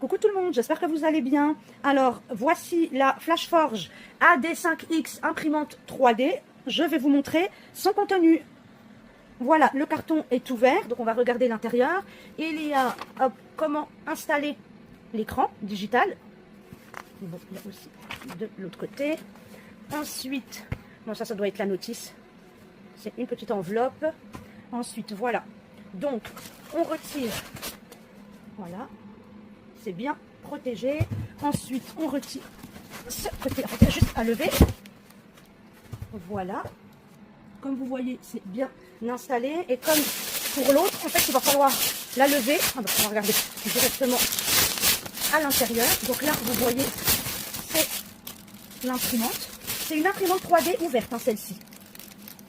Coucou tout le monde, j'espère que vous allez bien. Alors, voici la Flashforge AD5X imprimante 3D. Je vais vous montrer son contenu. Voilà, le carton est ouvert, donc on va regarder l'intérieur. Il y a comment installer l'écran digital. Bon, il y a aussi de l'autre côté. Ensuite, bon ça doit être la notice. C'est une petite enveloppe. Ensuite, voilà. Donc, on retire. Voilà. C'est bien protégé. Ensuite, on retire ce côté. Il y a juste à lever. Voilà. Comme vous voyez, c'est bien installé. Et comme pour l'autre, en fait, il va falloir la lever. Ah ben, on va regarder directement à l'intérieur. Donc là, vous voyez, c'est l'imprimante. C'est une imprimante 3D ouverte, hein, celle-ci.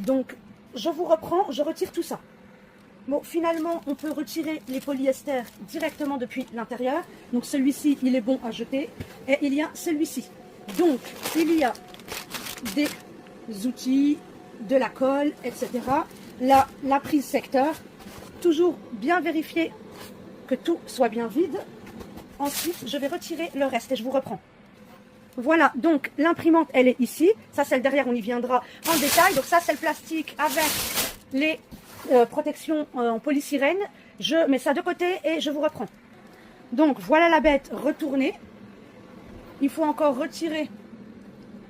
Donc, je vous reprends, je retire tout ça. Bon, finalement, on peut retirer les polyesters directement depuis l'intérieur. Donc, celui-ci, il est bon à jeter. Et il y a celui-ci. Donc, il y a des outils, de la colle, etc. Là, la prise secteur. Toujours bien vérifier que tout soit bien vide. Ensuite, je vais retirer le reste et je vous reprends. Voilà, donc l'imprimante, elle est ici. Ça, c'est le derrière, on y viendra en détail. Donc ça, c'est le plastique avec les protections en polystyrène. Je mets ça de côté et je vous reprends. Donc, voilà la bête retournée. Il faut encore retirer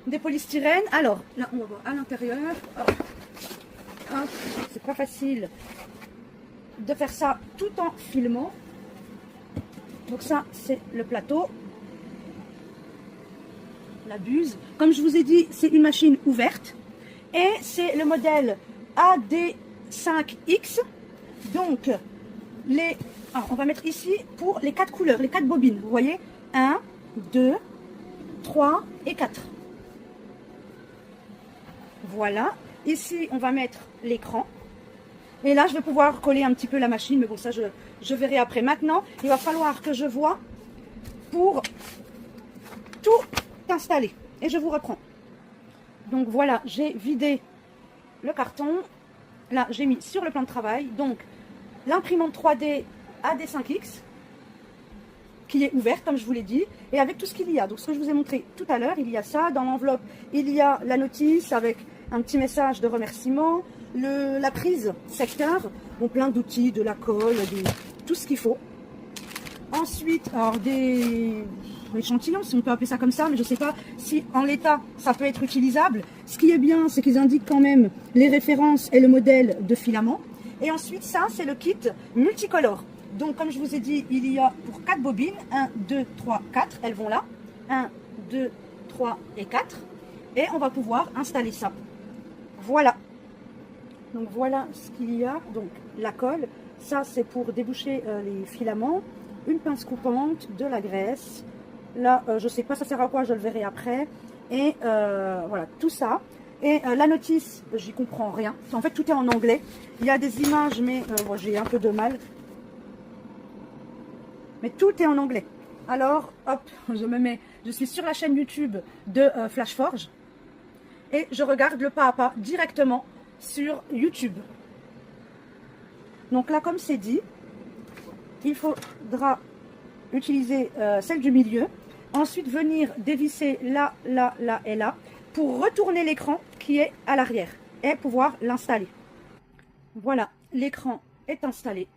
des polystyrènes. Alors, là, on va voir à l'intérieur. C'est pas facile de faire ça tout en filmant. Donc ça, c'est le plateau. La buse. Comme je vous ai dit, c'est une machine ouverte. Et c'est le modèle AD5X. Donc, on va mettre ici pour les 4 couleurs, les 4 bobines. Vous voyez, 1, 2, 3 et 4. Voilà. Ici, on va mettre l'écran. Et là, je vais pouvoir coller un petit peu la machine. Mais bon, ça, je verrai après. Maintenant, il va falloir que je vois pour tout installé. Et je vous reprends. Donc, voilà, j'ai vidé le carton. Là, j'ai mis sur le plan de travail. Donc, l'imprimante 3D AD5X qui est ouverte, comme je vous l'ai dit, et avec tout ce qu'il y a. Donc, ce que je vous ai montré tout à l'heure, il y a ça. Dans l'enveloppe, il y a la notice avec un petit message de remerciement, la prise secteur, bon, plein d'outils, de la colle, tout ce qu'il faut. Ensuite, alors des échantillons, si on peut appeler ça comme ça, mais je ne sais pas si en l'état, ça peut être utilisable. Ce qui est bien, c'est qu'ils indiquent quand même les références et le modèle de filament. Et ensuite, ça, c'est le kit multicolore. Donc, comme je vous ai dit, il y a pour 4 bobines, 1, 2, 3, 4, elles vont là. 1, 2, 3 et 4. Et on va pouvoir installer ça. Voilà. Donc, voilà ce qu'il y a. Donc, la colle. Ça, c'est pour déboucher les filaments. Une pince coupante, de la graisse. Là, je ne sais pas ça sert à quoi, je le verrai après. Et voilà, tout ça. Et la notice, j'y comprends rien. En fait, tout est en anglais. Il y a des images, mais moi, j'ai un peu de mal. Mais tout est en anglais. Alors, hop, je suis sur la chaîne YouTube de Flashforge. Et je regarde le pas à pas directement sur YouTube. Donc là, comme c'est dit, il faudra utiliser celle du milieu. Ensuite, venir dévisser là, là, là et là pour retourner l'écran qui est à l'arrière et pouvoir l'installer. Voilà, l'écran est installé.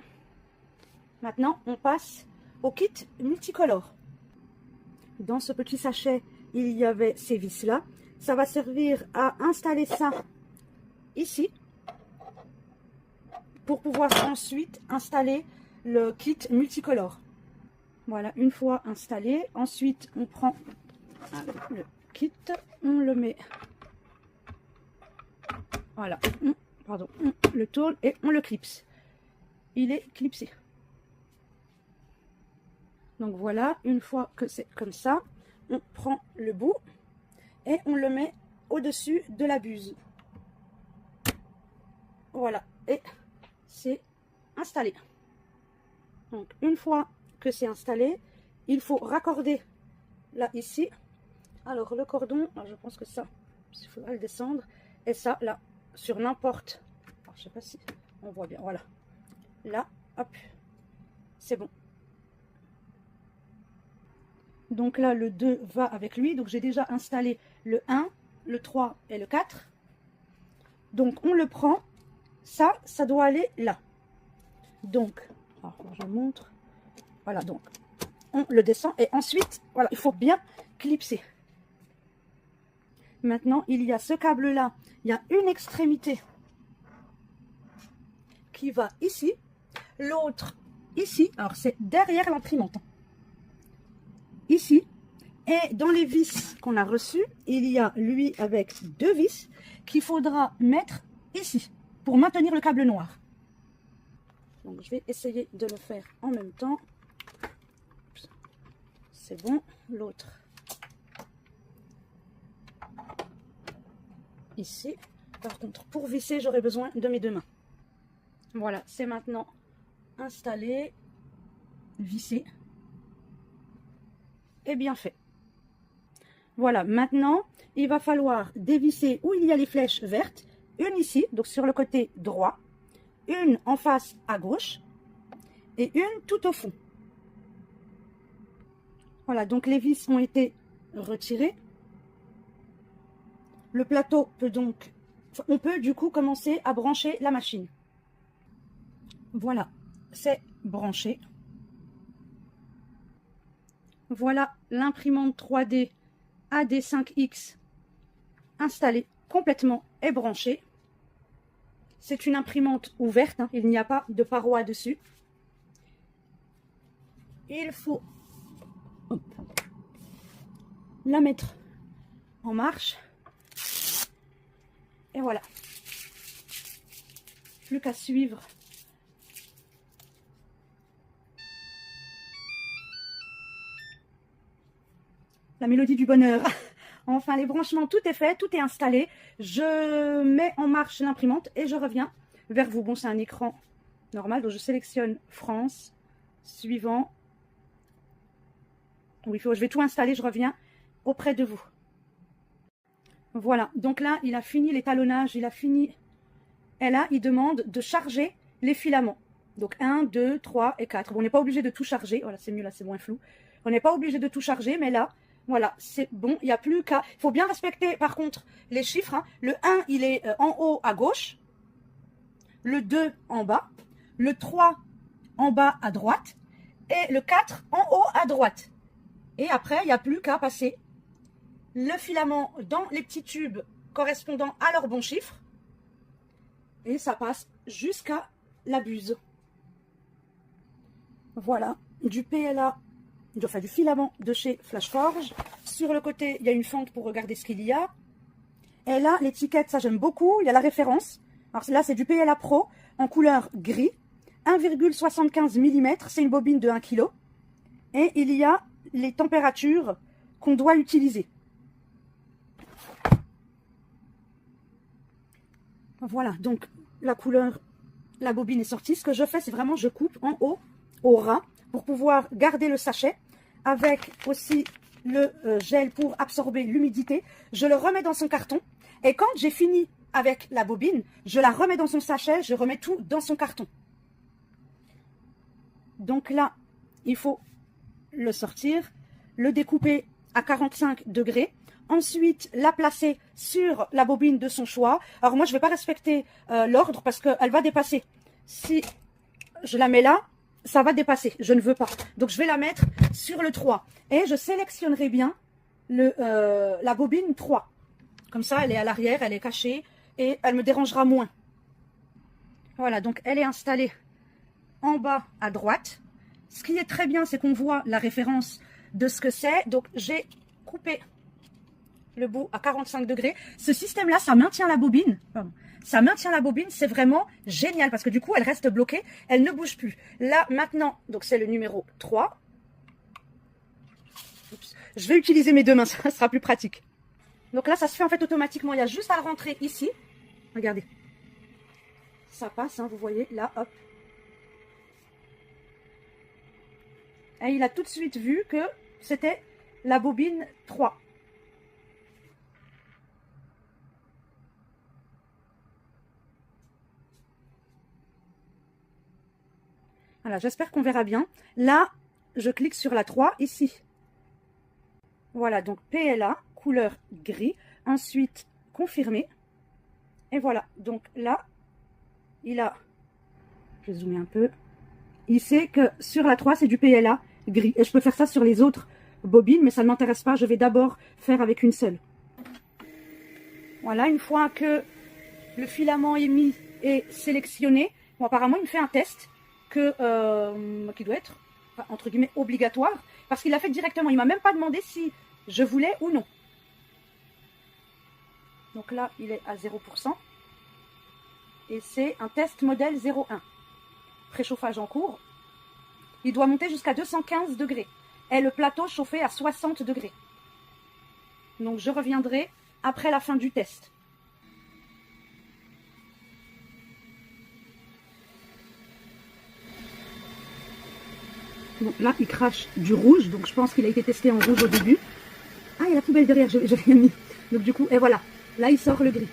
Maintenant, on passe au kit multicolore. Dans ce petit sachet, il y avait ces vis-là. Ça va servir à installer ça ici pour pouvoir ensuite installer le kit multicolore. Voilà, une fois installé, ensuite on prend le kit, on le met, voilà, pardon, on le tourne et on le clipse. Il est clipsé. Donc voilà, une fois que c'est comme ça, on prend le bout et on le met au-dessus de la buse. Voilà, et c'est installé. Donc une fois que c'est installé, il faut raccorder là ici. Alors le cordon, je pense que ça, il faudra le descendre. Et ça là, sur n'importe, je sais pas si on voit bien, voilà. Là, hop, c'est bon. Donc là, le 2 va avec lui. Donc j'ai déjà installé le 1, le 3 et le 4. Donc on le prend. Ça doit aller là. Donc, alors, je montre. Voilà, donc on le descend. Et ensuite, voilà, il faut bien clipser. Maintenant, il y a ce câble-là. Il y a une extrémité qui va ici. L'autre ici. Alors, c'est derrière l'imprimante. Ici. Et dans les vis qu'on a reçues, il y a lui avec 2 vis qu'il faudra mettre ici pour maintenir le câble noir. Donc, je vais essayer de le faire en même temps. C'est bon. L'autre ici. Par contre, pour visser, j'aurai besoin de mes 2 mains. Voilà, c'est maintenant installé, vissé et bien fait. Voilà, maintenant, il va falloir dévisser où il y a les flèches vertes. Une ici, donc sur le côté droit. Une en face à gauche. Et une tout au fond. Voilà, donc les vis ont été retirées. Le plateau peut donc... On peut du coup commencer à brancher la machine. Voilà, c'est branché. Voilà l'imprimante 3D AD5X installée complètement et branchée. C'est une imprimante ouverte, hein, il n'y a pas de paroi dessus. Il faut la mettre en marche. Et voilà. Plus qu'à suivre. La mélodie du bonheur. Enfin, les branchements, tout est fait, tout est installé. Je mets en marche l'imprimante et je reviens vers vous. Bon, c'est un écran normal, donc je sélectionne France, suivant. Oui, je vais tout installer, je reviens auprès de vous. Voilà, donc là, il a fini l'étalonnage, il a fini. Et là, il demande de charger les filaments. Donc 1, 2, 3 et 4. Bon, on n'est pas obligé de tout charger. Voilà, c'est mieux, là, c'est moins flou. On n'est pas obligé de tout charger, mais là, voilà, c'est bon. Il n'y a plus qu'à... Il faut bien respecter, par contre, les chiffres. Hein. Le 1, il est en haut à gauche. Le 2 en bas. Le 3 en bas à droite. Et le 4 en haut à droite. Et après, il n'y a plus qu'à passer le filament dans les petits tubes correspondant à leur bon chiffre. Et ça passe jusqu'à la buse. Voilà, du PLA, enfin du filament de chez Flashforge. Sur le côté, il y a une fente pour regarder ce qu'il y a. Et là, l'étiquette, ça j'aime beaucoup. Il y a la référence. Alors là, c'est du PLA Pro en couleur gris. 1,75 mm, c'est une bobine de 1 kg. Et il y a les températures qu'on doit utiliser. Voilà, donc la couleur, la bobine est sortie. Ce que je fais, c'est vraiment, je coupe en haut, au ras, pour pouvoir garder le sachet, avec aussi le gel pour absorber l'humidité. Je le remets dans son carton, et quand j'ai fini avec la bobine, je la remets dans son sachet, je remets tout dans son carton. Donc là, il faut le sortir, le découper à 45 degrés. Ensuite, la placer sur la bobine de son choix. Alors moi, je ne vais pas respecter l'ordre parce qu'elle va dépasser. Si je la mets là, ça va dépasser. Je ne veux pas. Donc, je vais la mettre sur le 3. Et je sélectionnerai bien la bobine 3. Comme ça, elle est à l'arrière, elle est cachée et elle me dérangera moins. Voilà, donc elle est installée en bas à droite. Ce qui est très bien, c'est qu'on voit la référence de ce que c'est. Donc, j'ai coupé le bout à 45 degrés. Ce système-là, ça maintient la bobine. Pardon. Ça maintient la bobine, c'est vraiment génial parce que du coup, elle reste bloquée, elle ne bouge plus. Là, maintenant, donc c'est le numéro 3. Oups. Je vais utiliser mes 2 mains, ça sera plus pratique. Donc là, ça se fait en fait automatiquement. Il y a juste à le rentrer ici. Regardez. Ça passe, hein, vous voyez, là, hop. Et il a tout de suite vu que c'était la bobine 3. Voilà, j'espère qu'on verra bien. Là, je clique sur la 3 ici. Voilà, donc PLA, couleur gris. Ensuite, confirmer. Et voilà, donc là, il a, je vais zoomer un peu, il sait que sur la 3, c'est du PLA gris. Et je peux faire ça sur les autres bobines, mais ça ne m'intéresse pas. Je vais d'abord faire avec une seule. Voilà, une fois que le filament est mis et sélectionné, bon, apparemment, il me fait un test qui doit être, enfin, entre guillemets, obligatoire, parce qu'il l'a fait directement. Il ne m'a même pas demandé si je voulais ou non. Donc là, il est à 0%. Et c'est un test modèle 01. Préchauffage en cours. Il doit monter jusqu'à 215 degrés. Et le plateau chauffé à 60 degrés. Donc je reviendrai après la fin du test. Bon, là, il crache du rouge. Donc je pense qu'il a été testé en rouge au début. Ah, il y a la poubelle derrière, je rien mis. Donc du coup, et voilà. Là, il sort le gris.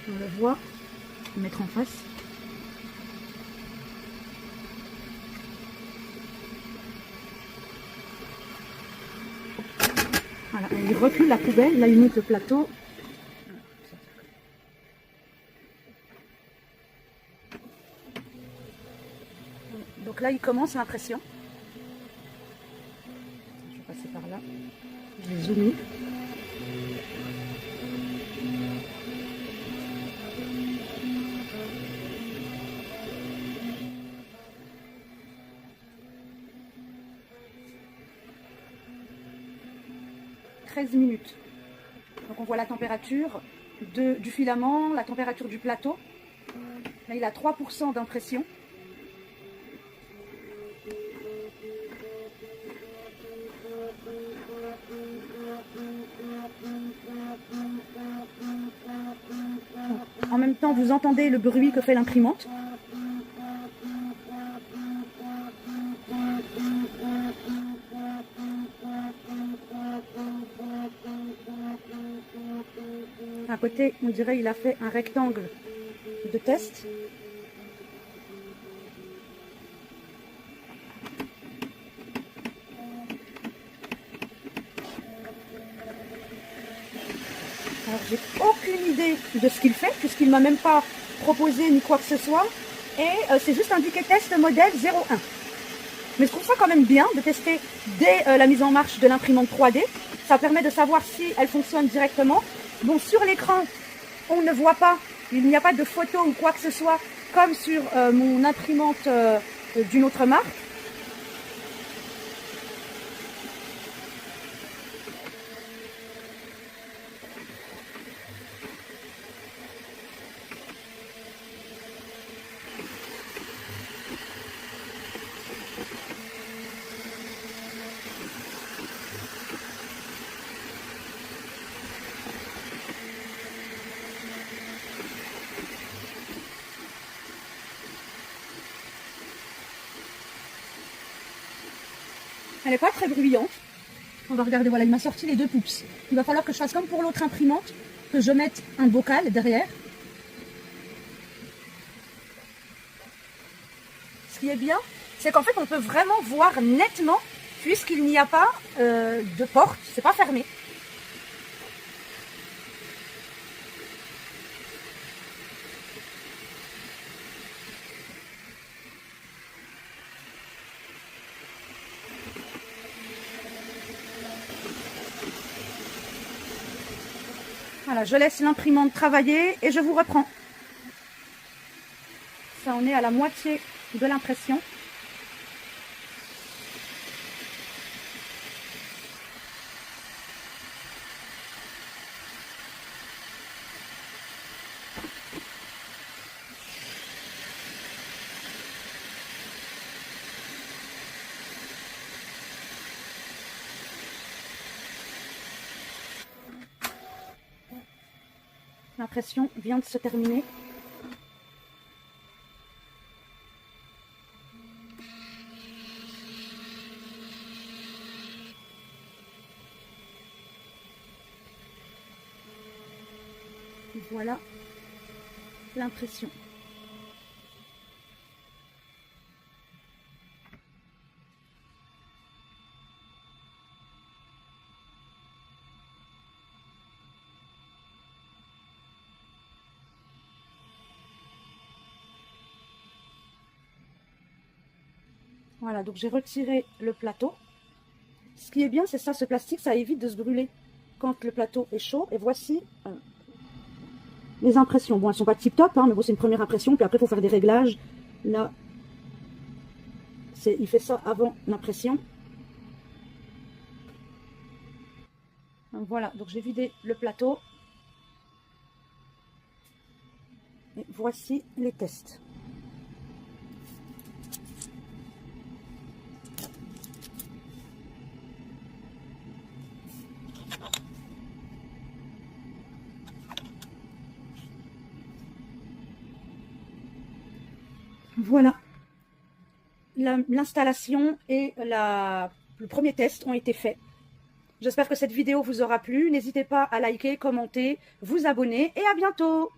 On le voit. Je vais mettre en face. Voilà, il recule la poubelle, là il monte le plateau. Donc là il commence l'impression. Je vais passer par là. Je vais zoomer. « 13 minutes. Donc on voit la température du filament, la température du plateau. Là il a 3% d'impression. En même temps, vous entendez le bruit que fait l'imprimante. À côté, on dirait qu'il a fait un rectangle de test. Alors, j'ai aucune idée de ce qu'il fait, puisqu'il ne m'a même pas proposé ni quoi que ce soit. Et c'est juste indiqué test modèle 01. Mais je trouve ça quand même bien de tester dès la mise en marche de l'imprimante 3D. Ça permet de savoir si elle fonctionne directement. Bon, sur l'écran, on ne voit pas, il n'y a pas de photo ou quoi que ce soit, comme sur mon imprimante d'une autre marque. Elle n'est pas très bruyante. On va regarder, voilà, il m'a sorti les deux pouces. Il va falloir que je fasse comme pour l'autre imprimante, que je mette un bocal derrière. Ce qui est bien, c'est qu'en fait, on peut vraiment voir nettement, puisqu'il n'y a pas de porte, c'est pas fermé. Voilà, je laisse l'imprimante travailler et je vous reprends. Ça en est à la moitié de l'impression. L'impression vient de se terminer. Voilà l'impression. Voilà, donc j'ai retiré le plateau. Ce qui est bien, c'est ça, ce plastique, ça évite de se brûler quand le plateau est chaud. Et voici les impressions. Bon, elles sont pas tip top, hein, mais bon, c'est une première impression. Puis après, il faut faire des réglages. Là, il fait ça avant l'impression. Voilà, donc j'ai vidé le plateau. Et voici les tests. Voilà, l'installation et le premier test ont été faits. J'espère que cette vidéo vous aura plu. N'hésitez pas à liker, commenter, vous abonner et à bientôt!